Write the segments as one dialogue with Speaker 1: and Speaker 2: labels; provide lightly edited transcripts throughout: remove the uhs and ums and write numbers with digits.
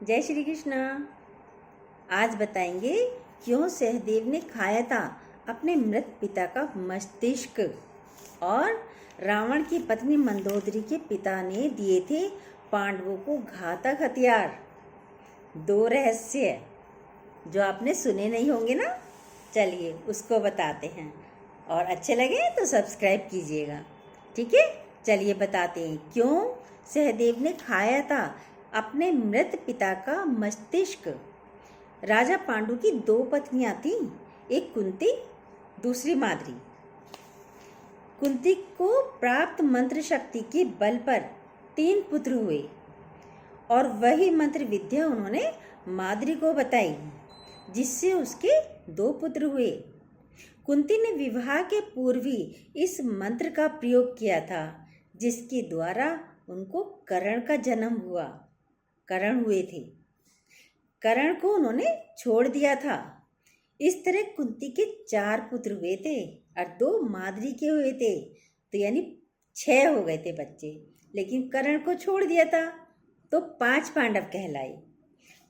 Speaker 1: जय श्री कृष्ण। आज बताएंगे क्यों सहदेव ने खाया था अपने मृत पिता का मस्तिष्क और रावण की पत्नी मंदोदरी के पिता ने दिए थे पांडवों को घातक हथियार। दो रहस्य जो आपने सुने नहीं होंगे ना, चलिए उसको बताते हैं और अच्छे लगे तो सब्सक्राइब कीजिएगा। ठीक है, चलिए बताते हैं क्यों सहदेव ने खाया था अपने मृत पिता का मस्तिष्क। राजा पांडु की दो पत्नियां थीं, एक कुंती, दूसरी माद्री। कुंती को प्राप्त मंत्र शक्ति के बल पर 3 पुत्र हुए और वही मंत्र विद्या उन्होंने माद्री को बताई, जिससे उसके 2 पुत्र हुए। कुंती ने विवाह के पूर्व ही इस मंत्र का प्रयोग किया था, जिसके द्वारा उनको कर्ण का जन्म हुआ। कर्ण हुए थे। कर्ण को उन्होंने छोड़ दिया था। इस तरह कुंती के 4 पुत्र हुए थे और 2 माद्री के हुए थे, तो यानी 6 हो गए थे बच्चे। लेकिन कर्ण को छोड़ दिया था तो 5 पांडव कहलाए।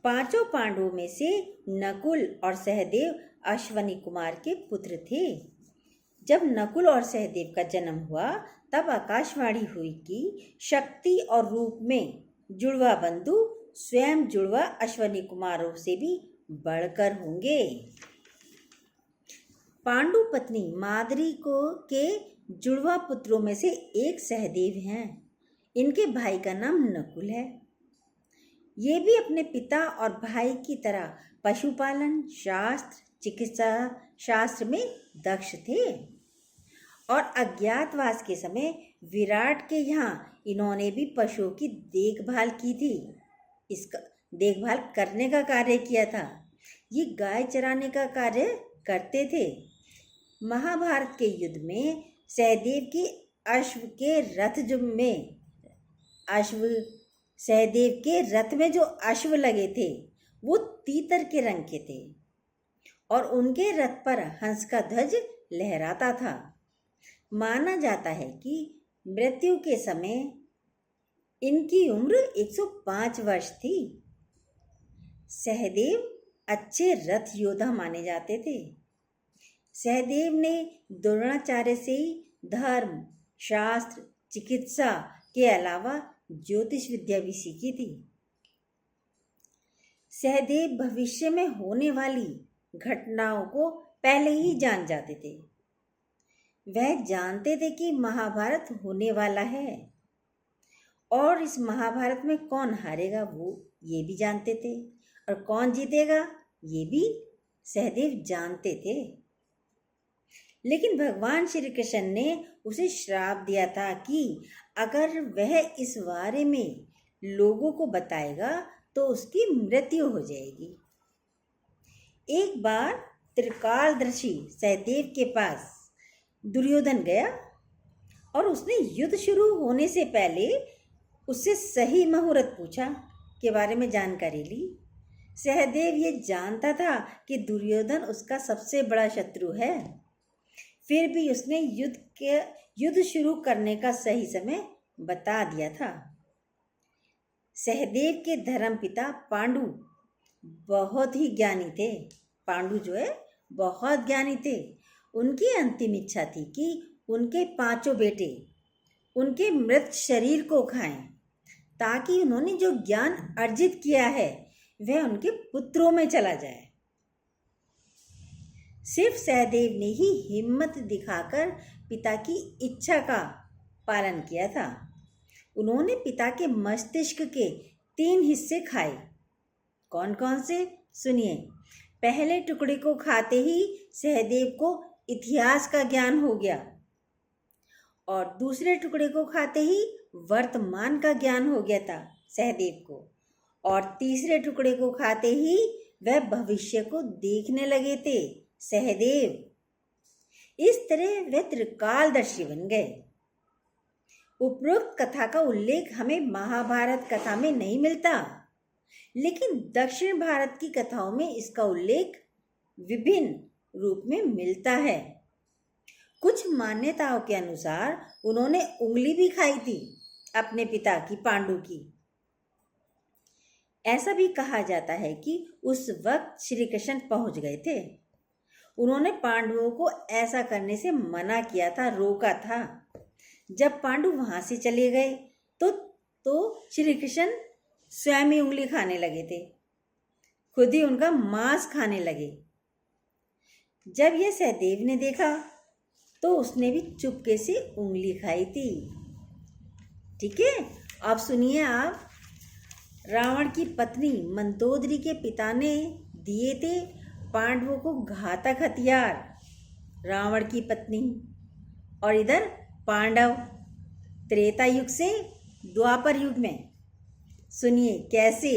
Speaker 1: पांचों पांडवों में से नकुल और सहदेव अश्वनी कुमार के पुत्र थे। जब नकुल और सहदेव का जन्म हुआ तब आकाशवाणी हुई कि शक्ति और रूप में जुड़वा बंधु स्वयं जुड़वा अश्वनी कुमारों से भी बढ़कर होंगे। पांडु पत्नी माद्री को के जुड़वा पुत्रों में से एक सहदेव हैं। इनके भाई का नाम नकुल है। ये भी अपने पिता और भाई की तरह पशुपालन शास्त्र, चिकित्सा शास्त्र में दक्ष थे और अज्ञातवास के समय विराट के यहाँ इन्होंने भी पशुओं की देखभाल की थी। इसका देखभाल करने का कार्य किया था। ये गाय चराने का कार्य करते थे। महाभारत के युद्ध में सहदेव की सहदेव के रथ में जो अश्व लगे थे वो तीतर के रंग के थे और उनके रथ पर हंस का ध्वज लहराता था। माना जाता है कि मृत्यु के समय इनकी उम्र 105 वर्ष थी। सहदेव अच्छे रथ योद्धा माने जाते थे। सहदेव ने द्रोणाचार्य से धर्म, शास्त्र, चिकित्सा के अलावा ज्योतिष विद्या भी सीखी थी। सहदेव भविष्य में होने वाली घटनाओं को पहले ही जान जाते थे। वह जानते थे कि महाभारत होने वाला है और इस महाभारत में कौन हारेगा वो ये भी जानते थे और कौन जीतेगा ये भी सहदेव जानते थे। लेकिन भगवान श्री कृष्ण ने उसे श्राप दिया था कि अगर वह इस बारे में लोगों को बताएगा तो उसकी मृत्यु हो जाएगी। एक बार त्रिकालदर्शी सहदेव के पास दुर्योधन गया और उसने युद्ध शुरू होने से पहले उससे सही मुहूर्त पूछा के बारे में जानकारी ली। सहदेव ये जानता था कि दुर्योधन उसका सबसे बड़ा शत्रु है, फिर भी उसने युद्ध शुरू करने का सही समय बता दिया था। सहदेव के धर्मपिता पांडु बहुत ही ज्ञानी थे। पांडु जो है बहुत ज्ञानी थे। उनकी अंतिम इच्छा थी कि उनके 5 बेटे उनके मृत शरीर को खाएं, ताकि उन्होंने जो ज्ञान अर्जित किया है वह उनके पुत्रों में चला जाए। सिर्फ सहदेव ने ही हिम्मत दिखाकर पिता की इच्छा का पालन किया था। उन्होंने पिता के मस्तिष्क के 3 हिस्से खाए। कौन कौन से सुनिए। पहले टुकड़े को खाते ही सहदेव को इतिहास का ज्ञान हो गया और दूसरे टुकड़े को खाते ही वर्तमान का ज्ञान हो गया था सहदेव को, और तीसरे टुकड़े को खाते ही वह भविष्य को देखने लगे थे सहदेव। इस तरह वे त्रिकालदर्शी बन गए। उपरोक्त कथा का उल्लेख हमें महाभारत कथा में नहीं मिलता, लेकिन दक्षिण भारत की कथाओं में इसका उल्लेख विभिन्न रूप में मिलता है। कुछ मान्यताओं के अनुसार उन्होंने उंगली भी खाई थी अपने पिता की, पांडु की। ऐसा भी कहा जाता है कि उस वक्त श्री कृष्ण पहुंच गए थे। उन्होंने पांडवों को ऐसा करने से मना किया था, रोका था। जब पांडु वहां से चले गए तो श्री कृष्ण स्वयं ही उंगली खाने लगे थे, खुद ही उनका मांस खाने लगे। जब यह सहदेव ने देखा तो उसने भी चुपके से उंगली खाई थी। ठीक है, अब सुनिए आप। रावण की पत्नी मंदोदरी के पिता ने दिए थे पांडवों को घातक हथियार। रावण की पत्नी और इधर पांडव, त्रेता युग से द्वापर युग में। सुनिए कैसे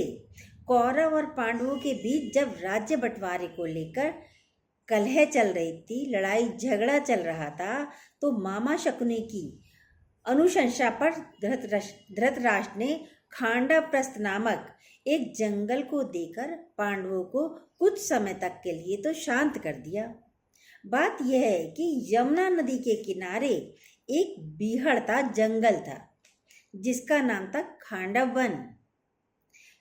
Speaker 1: कौरव और पांडवों के बीच जब राज्य बंटवारे को लेकर कलह चल रही थी, लड़ाई झगड़ा चल रहा था, तो मामा शकुनी की अनुशंसा पर धृतराष्ट्र ने खांडवप्रस्थ नामक एक जंगल को देकर पांडवों को कुछ समय तक के लिए तो शांत कर दिया। बात यह है कि यमुना नदी के किनारे एक बीहड़ता जंगल था जिसका नाम था खांडव वन।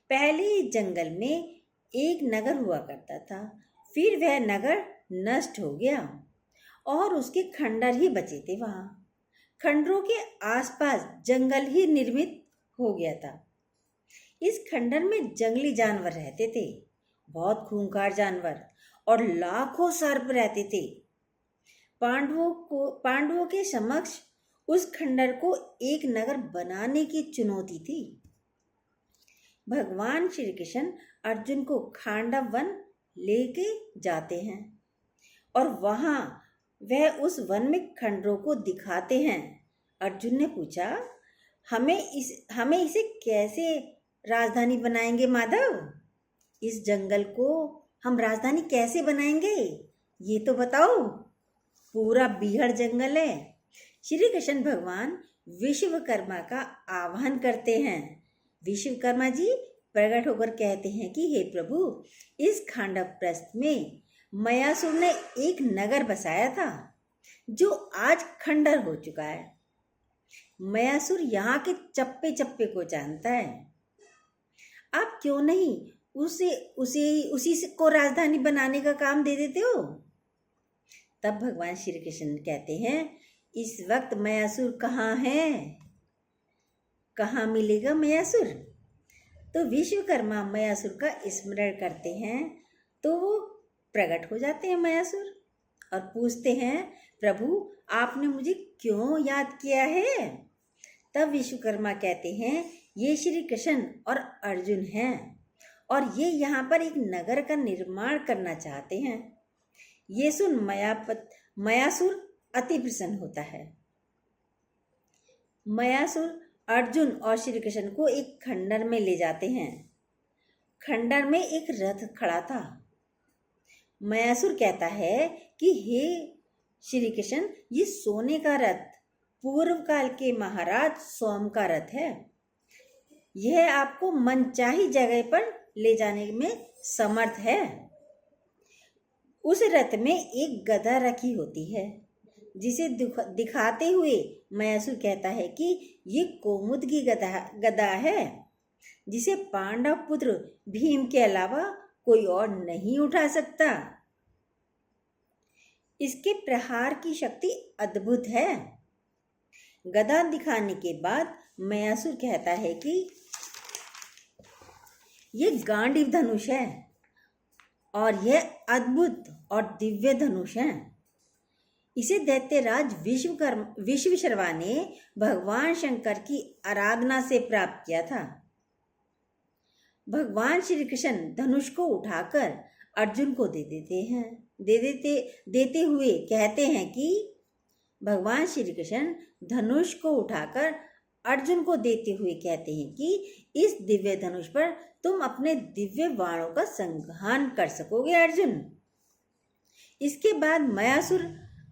Speaker 1: पहले इस जंगल में एक नगर हुआ करता था, फिर वह नगर नष्ट हो गया और उसके खंडर ही बचे थे। वहाँ खंडरों के आसपास जंगल ही निर्मित हो गया था। इस खंडर में जंगली जानवर रहते थे, बहुत खूंखार जानवर, और लाखों सर्प रहते थे। पांडवों के समक्ष उस खंडर को एक नगर बनाने की चुनौती थी। भगवान श्री कृष्ण अर्जुन को खांडव वन लेके जाते हैं और वहां वह उस वन में खंडरों को दिखाते हैं। अर्जुन ने पूछा, हमें इसे कैसे राजधानी बनाएंगे माधव? इस जंगल को हम राजधानी कैसे बनाएंगे, ये तो बताओ। पूरा बीहड़ जंगल है। श्री कृष्ण भगवान विश्वकर्मा का आह्वान करते हैं। विश्वकर्मा जी प्रकट होकर कहते हैं कि हे प्रभु, इस खांडवप्रस्थ में मयासुर ने एक नगर बसाया था जो आज खंडर हो चुका है। मयासुर यहाँ के चप्पे चप्पे को जानता है। आप क्यों नहीं उसी को राजधानी बनाने का काम दे देते हो? तब भगवान श्री कृष्ण कहते हैं, इस वक्त मयासुर कहाँ है? कहाँ मिलेगा मयासुर? तो विश्वकर्मा मयासुर का स्मरण करते हैं तो वो प्रकट हो जाते हैं मयासुर और पूछते हैं, प्रभु आपने मुझे क्यों याद किया है? तब विश्वकर्मा कहते हैं, ये श्री कृष्ण और अर्जुन हैं और ये यहाँ पर एक नगर का निर्माण करना चाहते हैं। ये सुन मयासुर अति प्रसन्न होता है। मयासुर अर्जुन और श्री कृष्ण को एक खंडर में ले जाते हैं। खंडर में एक रथ खड़ा था। मयासुर कहता है कि हे श्री कृष्ण, ये सोने का रथ पूर्व काल के महाराज सोम का रथ है। यह आपको मनचाही जगह पर ले जाने में समर्थ है। उस रथ में एक गदा रखी होती है जिसे दिखाते हुए मयासुर कहता है कि ये कौमुदगी गदा है जिसे पांडव पुत्र भीम के अलावा कोई और नहीं उठा सकता। इसके प्रहार की शक्ति अद्भुत है। गदा दिखाने के बाद मयासुर कहता है कि ये गांडीव धनुष है और यह अद्भुत और दिव्य धनुष है। इसे दैत्यराज विश्वशर्मा ने भगवान शंकर की आराधना से प्राप्त किया था। भगवान श्री कृष्ण धनुष को उठाकर अर्जुन को देते हुए कहते हैं कि भगवान श्री कृष्ण धनुष को उठाकर अर्जुन को देते हुए कहते हैं कि इस दिव्य धनुष पर तुम अपने दिव्य बाणों का संहार कर सकोगे अर्जुन। इसके बाद मयासुर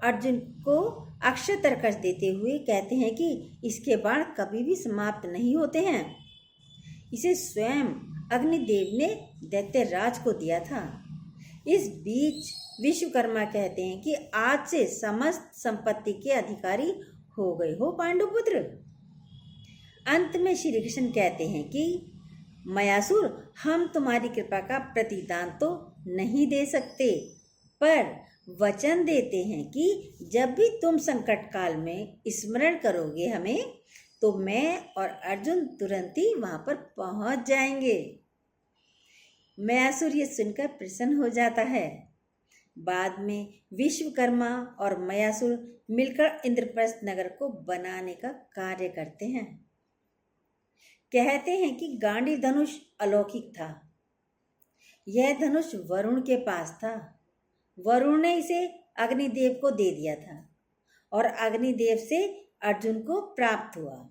Speaker 1: अर्जुन को अक्षय तरकश देते हुए कहते हैं कि इसके बाण कभी भी समाप्त नहीं होते हैं। इसे स्वयं अग्निदेव ने दैत्यराज को दिया था। इस बीच विश्वकर्मा कहते हैं कि आज से समस्त संपत्ति के अधिकारी हो गए हो पांडुपुत्र। अंत में श्री कृष्ण कहते हैं कि मयासुर, हम तुम्हारी कृपा का प्रतिदान तो नहीं दे सकते, पर वचन देते हैं कि जब भी तुम संकट काल में स्मरण करोगे हमें, तो मैं और अर्जुन तुरंत ही वहां पर पहुंच जाएंगे। मयासुर ये सुनकर प्रसन्न हो जाता है। बाद में विश्वकर्मा और मयासुर मिलकर इंद्रप्रस्थ नगर को बनाने का कार्य करते हैं। कहते हैं कि गांडीव धनुष अलौकिक था। यह धनुष वरुण के पास था। वरुण ने इसे अग्निदेव को दे दिया था और अग्निदेव से अर्जुन को प्राप्त हुआ।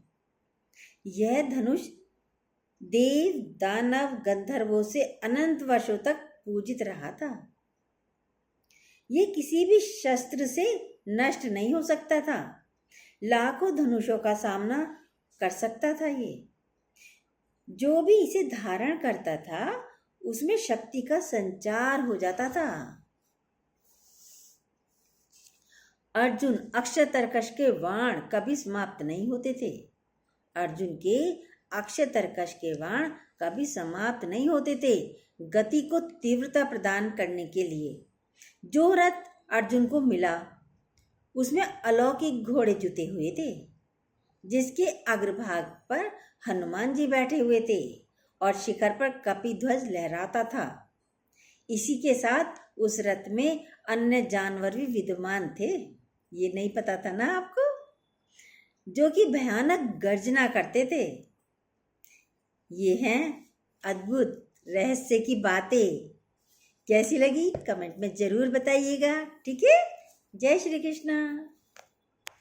Speaker 1: यह धनुष देव, दानव, गंधर्वों से अनंत वर्षों तक पूजित रहा था। ये किसी भी शस्त्र से नष्ट नहीं हो सकता था। लाखों धनुषों का सामना कर सकता था। ये जो भी इसे धारण करता था उसमें शक्ति का संचार हो जाता था। अर्जुन अक्षय तरकश के बाण कभी समाप्त नहीं होते थे। अर्जुन के अक्षय तरकश के बाण कभी समाप्त नहीं होते थे। गति को तीव्रता प्रदान करने के लिए जो रथ अर्जुन को मिला उसमें अलौकिक घोड़े जुते हुए थे, जिसके अग्रभाग पर हनुमान जी बैठे हुए थे और शिखर पर कपिध्वज लहराता था। इसी के साथ उस रथ में अन्य जानवर भी विद्यमान थे। ये नहीं पता था ना आपको? जो कि भयानक गर्जना करते थे। ये हैं अद्भुत रहस्य की बातें। कैसी लगी कमेंट में जरूर बताइएगा। ठीक है। जय श्री कृष्णा।